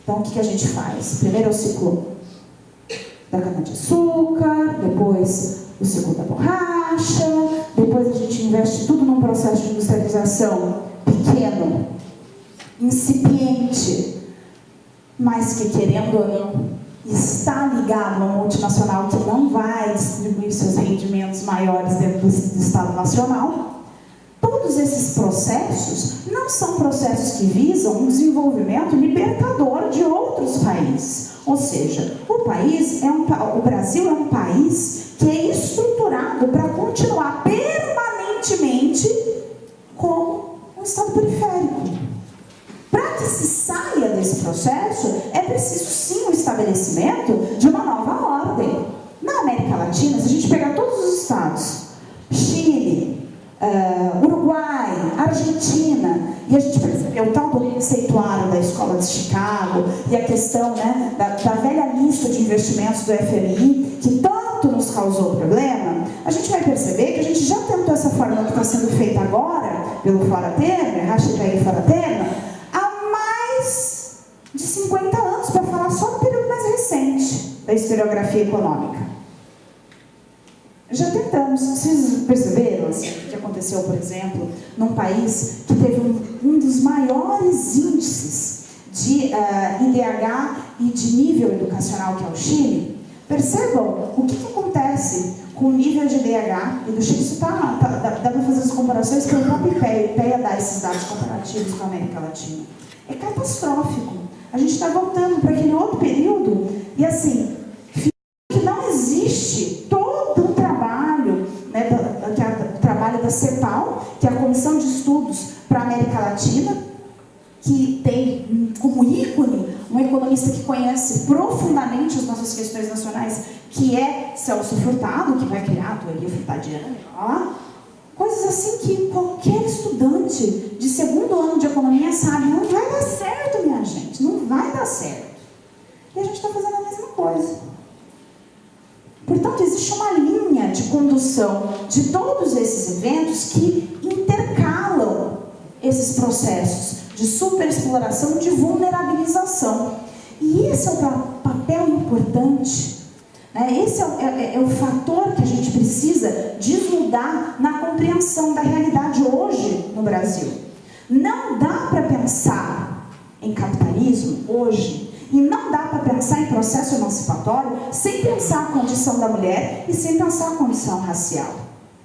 Então, o que a gente faz? Primeiro é o ciclo da cana-de-açúcar, depois o ciclo da borracha, depois a gente investe tudo num processo de industrialização pequeno, incipiente, mas que, querendo ou não, está ligado a uma multinacional que não vai distribuir seus rendimentos maiores dentro do Estado Nacional. Todos esses processos não são processos que visam um desenvolvimento libertador de outros países. Ou seja, o Brasil é um país que é estruturado para continuar permanentemente como um Estado periférico. Para que se saia desse processo, é preciso sim o estabelecimento de uma nova ordem. Na América Latina, se a gente pegar todos os estados, Chile, Uruguai, Argentina, e a gente percebeu o tal do conceituário da Escola de Chicago e a questão, né, da velha lista de investimentos do FMI, que tanto nos causou problema, a gente vai perceber que a gente já tentou essa fórmula que está sendo feita agora, pelo Fora Temer, hashtag Fora Temer, há mais de 50 anos, para falar só do período mais recente da historiografia econômica. Já tentamos. Vocês perceberam assim, o que aconteceu, por exemplo, num país que teve um dos maiores índices de IDH e de nível educacional, que é o Chile? Percebam o que acontece com o nível de IDH e do Chile. Isso dá para fazer as comparações pelo próprio IPEA. O IPEA dá esses dados comparativos com a América Latina. É catastrófico. A gente está voltando para aquele outro período e, assim, que não existe todo um trabalho, né, o trabalho da CEPAL, que é a Comissão de Estudos para a América Latina, que tem como ícone um economista que conhece profundamente as nossas questões nacionais, que é Celso Furtado, que vai criar a teoria furtadiana, coisas assim que qualquer estudante de segundo ano de economia sabe, não vai dar certo, minha gente, não vai dar certo. E a gente está fazendo a mesma coisa. Portanto, existe uma linha de condução de todos esses eventos que intercalam esses processos de superexploração, de vulnerabilização. E esse é o papel importante, né? Esse é o fator que a gente precisa desnudar na compreensão da realidade hoje no Brasil. Não dá para pensar em capitalismo hoje E não dá para pensar em processo emancipatório sem pensar a condição da mulher e sem pensar a condição racial.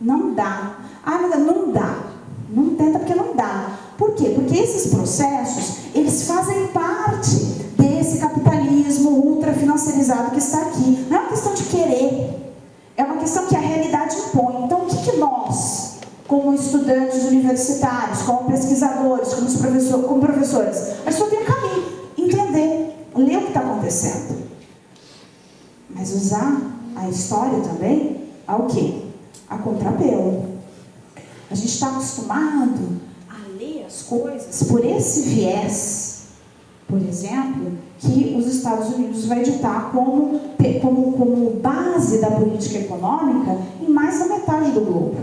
Não dá. Não dá. Não tenta porque não dá. Por quê? Porque esses processos, eles fazem parte desse capitalismo ultrafinanciarizado que está aqui. Não é uma questão de querer. É uma questão que a realidade impõe. Então, o que nós, como estudantes universitários, como pesquisadores, como professores, a gente só tem um caminho: entender, ler o que está acontecendo. Mas usar a história também ao quê? A contrapelo. A gente está acostumado a ler as coisas por esse viés, por exemplo, que os Estados Unidos vai ditar como base da política econômica em mais da metade do globo.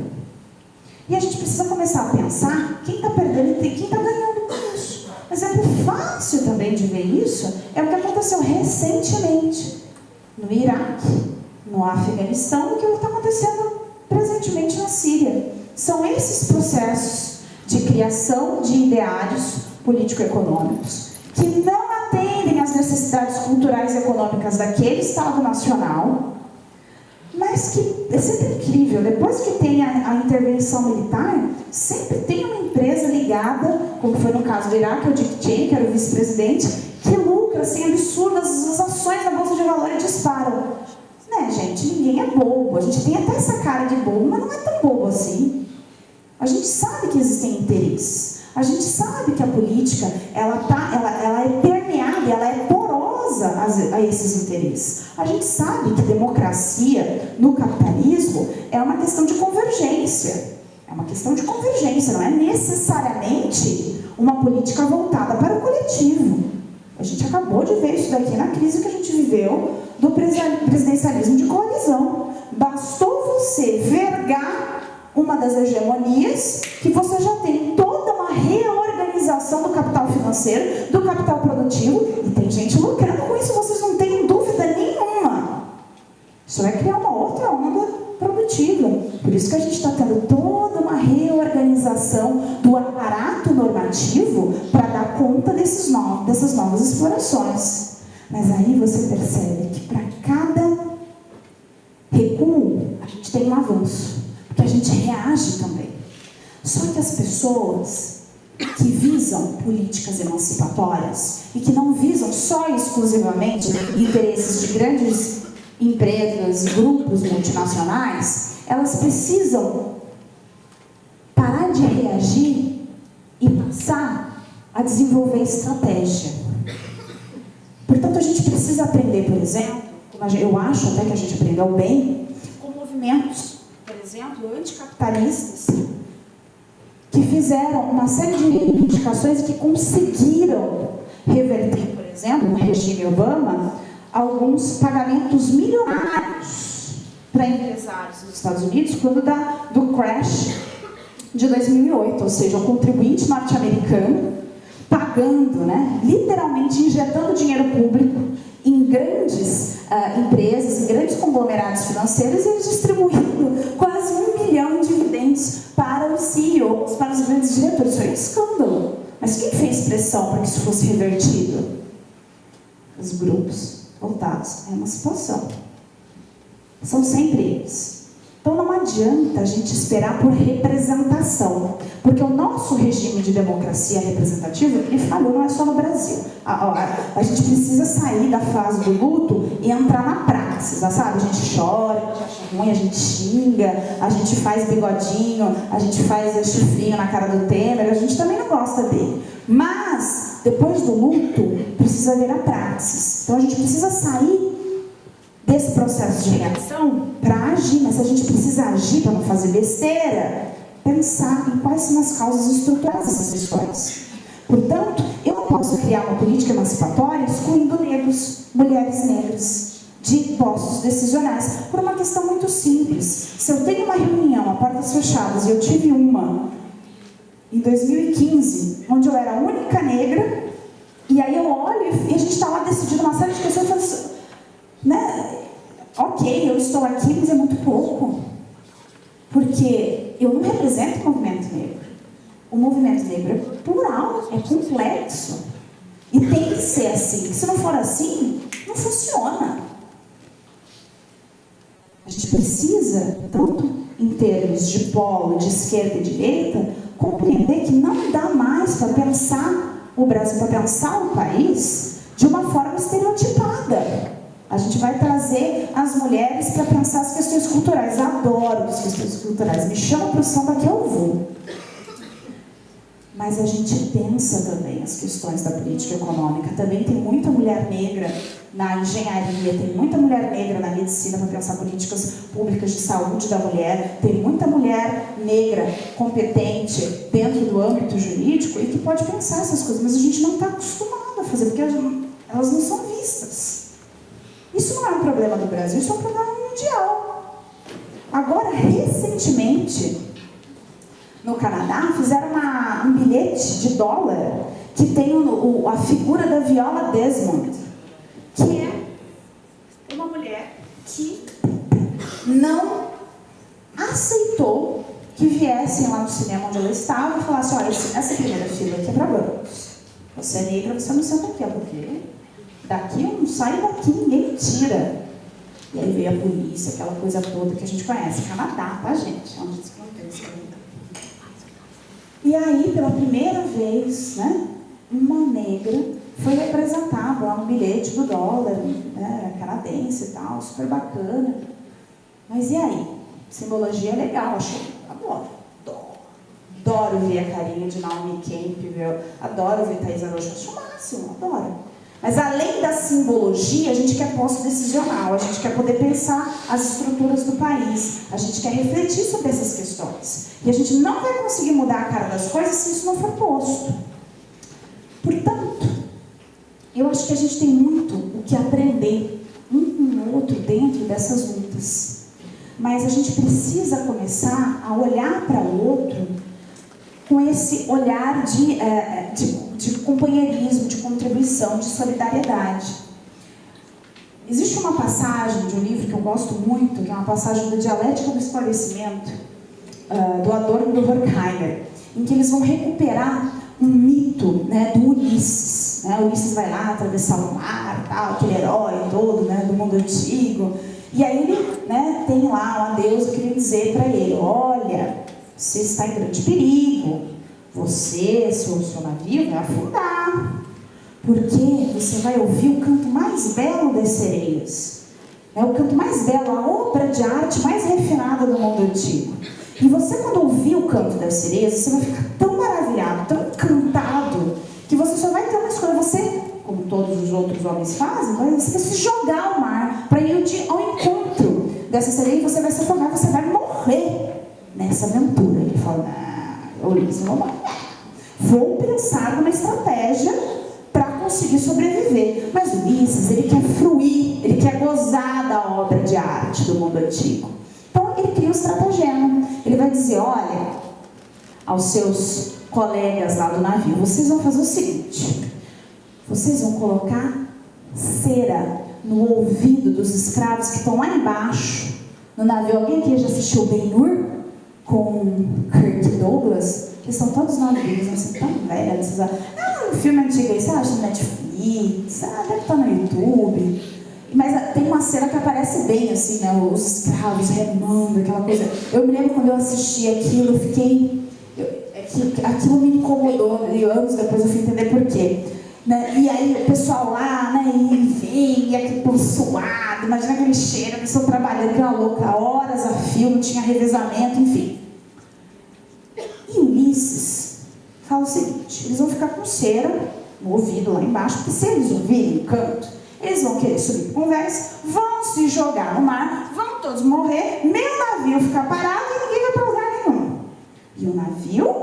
E a gente precisa começar a pensar quem está perdendo e quem está ganhando com isso. Um exemplo fácil também de ver isso é o que aconteceu recentemente no Iraque, no Afeganistão, e o que está acontecendo presentemente na Síria. São esses processos de criação de ideários político-econômicos que não atendem às necessidades culturais e econômicas daquele Estado nacional, mas que é sempre incrível, depois que tem a intervenção militar, sempre tem uma empresa ligada, como foi no caso do Iraque, o Dick Cheney, que era o vice-presidente, que lucra assim, absurdas, as ações da Bolsa de Valores disparam. Né, gente? Ninguém é bobo. A gente tem até essa cara de bobo, mas não é tão bobo assim. A gente sabe que existem interesses. A gente sabe que a política, ela é permeada, ela é porosa a esses interesses. A gente sabe que democracia no capitalismo é uma questão de convergência. É uma questão de convergência, não é necessariamente uma política voltada para o coletivo. A gente acabou de ver isso daqui na crise que a gente viveu do presidencialismo de coalizão. Bastou você vergar uma das hegemonias que você já tem toda uma reorganização do capital financeiro, do capital produtivo, e tem gente lucrando com isso, vocês não têm dúvida nenhuma. Isso vai criar uma outra onda produtiva. Por isso que a gente está tendo toda uma reorganização do aparato normativo para dar conta dessas novas explorações. Mas aí você percebe que para cada recuo, a gente tem um avanço. Porque a gente reage também. Só que as pessoas que visam políticas emancipatórias e que não visam só e exclusivamente interesses de grandes empresas, grupos multinacionais, elas precisam parar de reagir e passar a desenvolver estratégia. Portanto, a gente precisa aprender, por exemplo, como eu acho até que a gente aprendeu bem, com movimentos, por exemplo, anticapitalistas, que fizeram uma série de reivindicações e que conseguiram reverter, por exemplo, no regime Obama, alguns pagamentos milionários para empresários dos Estados Unidos quando do crash de 2008, ou seja, o contribuinte norte-americano pagando, literalmente injetando dinheiro público em grandes empresas, em grandes conglomerados financeiros, e eles distribuindo quase 1 bilhão em dividendos para os CEOs, para os grandes diretores. Isso é um escândalo. Mas quem fez pressão para que isso fosse revertido? Os grupos voltados à emancipação. São sempre eles. Então não adianta a gente esperar por representação, porque o nosso regime de democracia representativa, ele falhou, não é só no Brasil. A gente precisa sair da fase do luto e entrar na praxis, sabe? A gente chora, a gente acha ruim, a gente xinga, a gente faz bigodinho, a gente faz chifrinho na cara do Temer, a gente também não gosta dele. Mas, depois do luto, precisa vir a praxis. Então a gente precisa sair desse processo de reação para agir, mas se a gente precisa agir para não fazer besteira, pensar em quais são as causas estruturais dessas questões. Portanto, eu não posso criar uma política emancipatória excluindo negros, mulheres negras, de postos decisionais, por uma questão muito simples. Se eu tenho uma reunião a portas fechadas, e eu tive uma em 2015, onde eu era a única negra, e aí eu olho e a gente está lá decidindo uma série de questões, eu falo, ok, eu estou aqui, mas é muito pouco. Porque eu não represento o movimento negro. O movimento negro é plural, é complexo. E tem que ser assim. Se não for assim, não funciona. A gente precisa, tanto em termos de polo, de esquerda e direita, compreender que não dá mais para pensar o Brasil, para pensar o país de uma forma estereotipada. A gente vai trazer as mulheres para pensar as questões culturais. Adoro as questões culturais. Me chama para o samba que eu vou. Mas a gente pensa também as questões da política econômica. Também tem muita mulher negra na engenharia, tem muita mulher negra na medicina para pensar políticas públicas de saúde da mulher, tem muita mulher negra competente dentro do âmbito jurídico e que pode pensar essas coisas, mas a gente não está acostumado a fazer, porque elas não são vistas. Isso não é um problema do Brasil, isso é um problema mundial. Agora, recentemente, no Canadá, fizeram um bilhete de dólar que tem a figura da Viola Desmond, que é uma mulher que não aceitou que viessem lá no cinema onde ela estava e falassem: olha, essa primeira fila aqui é para brancos. Você é negra, você não senta aqui, porque daqui eu não saio daqui, ninguém me tira. E aí veio a polícia, aquela coisa toda que a gente conhece. Canadá, tá, gente? É onde diz que não tem escravidão. E aí, pela primeira vez, né, uma negra foi representada lá no bilhete do dólar, né, canadense e tal, super bacana. Mas e aí? Simbologia legal, achei. Adoro ver a carinha de Naomi Campbell, adoro ver Thaís Araújo, acho o máximo, adoro. Mas além da simbologia, a gente quer posse decisional, a gente quer poder pensar as estruturas do país, a gente quer refletir sobre essas questões. E a gente não vai conseguir mudar a cara das coisas se isso não for posto. Portanto, eu acho que a gente tem muito o que aprender um com o outro dentro dessas lutas. Mas a gente precisa começar a olhar para o outro com esse olhar de companheirismo, de contribuição, de solidariedade. Existe uma passagem de um livro que eu gosto muito, que é uma passagem da Dialética do Esclarecimento, do Adorno e do Horkheimer, em que eles vão recuperar um mito, né, do Ulisses. Né? O Ulisses vai lá atravessar o mar, tal, aquele herói todo, né, do mundo antigo. E aí ele, né, tem lá uma deusa que vem dizer para ele: olha, você está em grande perigo, seu navio vai afundar, porque você vai ouvir o canto mais belo das sereias. É o canto mais belo, a obra de arte mais refinada do mundo antigo. E você, quando ouvir o canto das sereias, você vai ficar tão maravilhado, tão encantado, que você só vai ter uma escolha. Você, como todos os outros homens fazem, você vai se jogar ao mar para ir ao encontro dessa sereia, e você vai se afogar, você vai morrer nessa aventura. Ele fala: Ulisses, não vai. Vou pensar numa estratégia para conseguir sobreviver. Mas Ulisses, ele quer fruir, ele quer gozar da obra de arte do mundo antigo. Então ele cria um estratagema. Ele vai dizer: olha, aos seus colegas lá do navio, vocês vão fazer o seguinte: vocês vão colocar cera no ouvido dos escravos que estão lá embaixo no navio. Alguém aqui já assistiu Ben-Hur com Kirk Douglas? Eles são todos novinhos, assim, tão velhos. Um filme antigo aí, você acha no Netflix, deve estar no YouTube. Mas tem uma cena que aparece bem, assim, né, os escravos remando, aquela coisa. Eu me lembro quando eu assisti aquilo, eu fiquei... aquilo me incomodou, e anos depois eu fui entender por quê. Né? E aí o pessoal lá, né, e aquele povo suado, imagina aquele cheiro, a pessoa trabalhando, aquela louca, horas a fio, não tinha revezamento, enfim. E Ulisses fala o seguinte: eles vão ficar com cera no ouvido lá embaixo, porque se eles ouvirem o canto, eles vão querer subir para conversa, vão se jogar no mar, vão todos morrer, meu navio ficar parado e ninguém vai para lugar nenhum. E o navio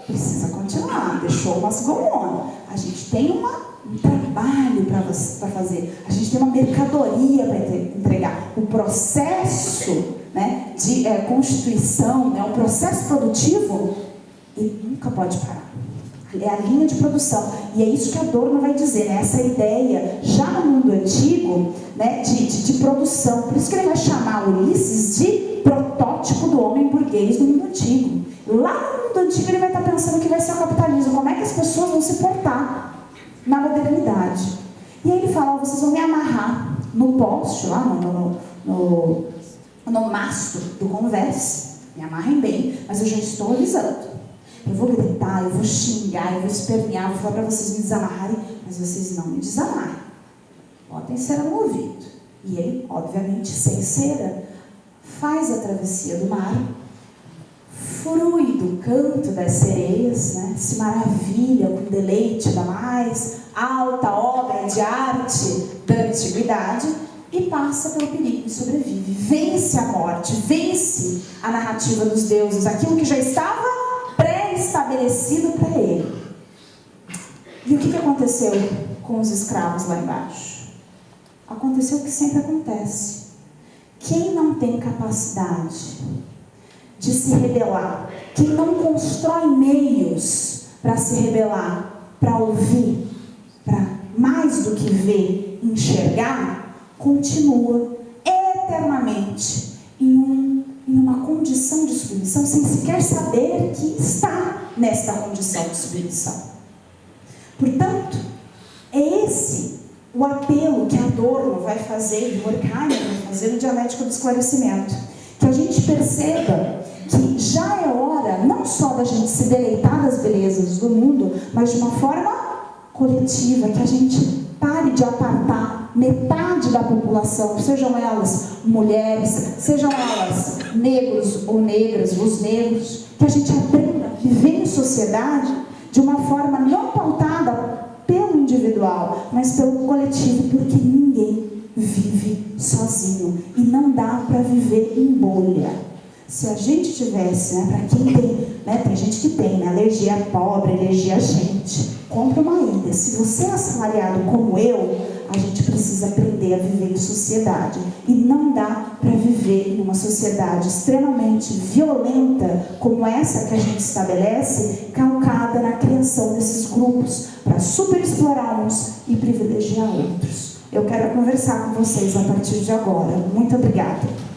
precisa continuar, deixou umas gomonas. A gente tem um trabalho para fazer, a gente tem uma mercadoria para entregar. O processo, né, de constituição, né, o processo produtivo, ele nunca pode parar. É a linha de produção. E é isso que Adorno vai dizer, né? Essa ideia, já no mundo antigo, né, de produção. Por isso que ele vai chamar Ulisses de protótipo do homem burguês do mundo antigo. Lá no mundo antigo ele vai estar pensando que vai ser o capitalismo. Como é que as pessoas vão se portar? na modernidade. E aí ele fala, vocês vão me amarrar no poste, lá no mastro do Converse, me amarrem bem, mas eu já estou avisando. Eu vou gritar, eu vou xingar, eu vou espernear, eu vou falar para vocês me desamarrarem, mas vocês não me desamarrem. Botem cera no ouvido. E ele, obviamente, sem cera, faz a travessia do mar, frui do canto das sereias, né? Se maravilha com deleite da mais alta obra de arte da antiguidade e passa pelo perigo e sobrevive. Vence a morte, vence a narrativa dos deuses, aquilo que já estava pré-estabelecido para ele. E o que aconteceu com os escravos lá embaixo? Aconteceu o que sempre acontece. Quem não tem capacidade de se rebelar, quem não constrói meios para se rebelar, para ouvir, para mais do que ver, enxergar, continua eternamente em uma condição de submissão, sem sequer saber que está nesta condição de submissão. Portanto, é esse o apelo que Adorno vai fazer, e Horkheimer vai fazer no Dialética do Esclarecimento. Que a gente perceba que já é hora, não só da gente se deleitar das belezas do mundo, mas de uma forma coletiva, que a gente pare de apartar metade da população, sejam elas mulheres, sejam elas negros ou negras, os negros, que a gente aprenda a viver em sociedade de uma forma não pautada pelo individual, mas pelo coletivo, porque ninguém vive sozinho e não dá para viver em bolha. Se a gente tivesse, para quem tem, tem gente que tem, alergia a pobre, alergia a gente, compra uma ilha. Se você é assalariado como eu, a gente precisa aprender a viver em sociedade. E não dá para viver numa sociedade extremamente violenta, como essa que a gente estabelece, calcada na criação desses grupos, para superexplorar uns e privilegiar outros. Eu quero conversar com vocês a partir de agora. Muito obrigada.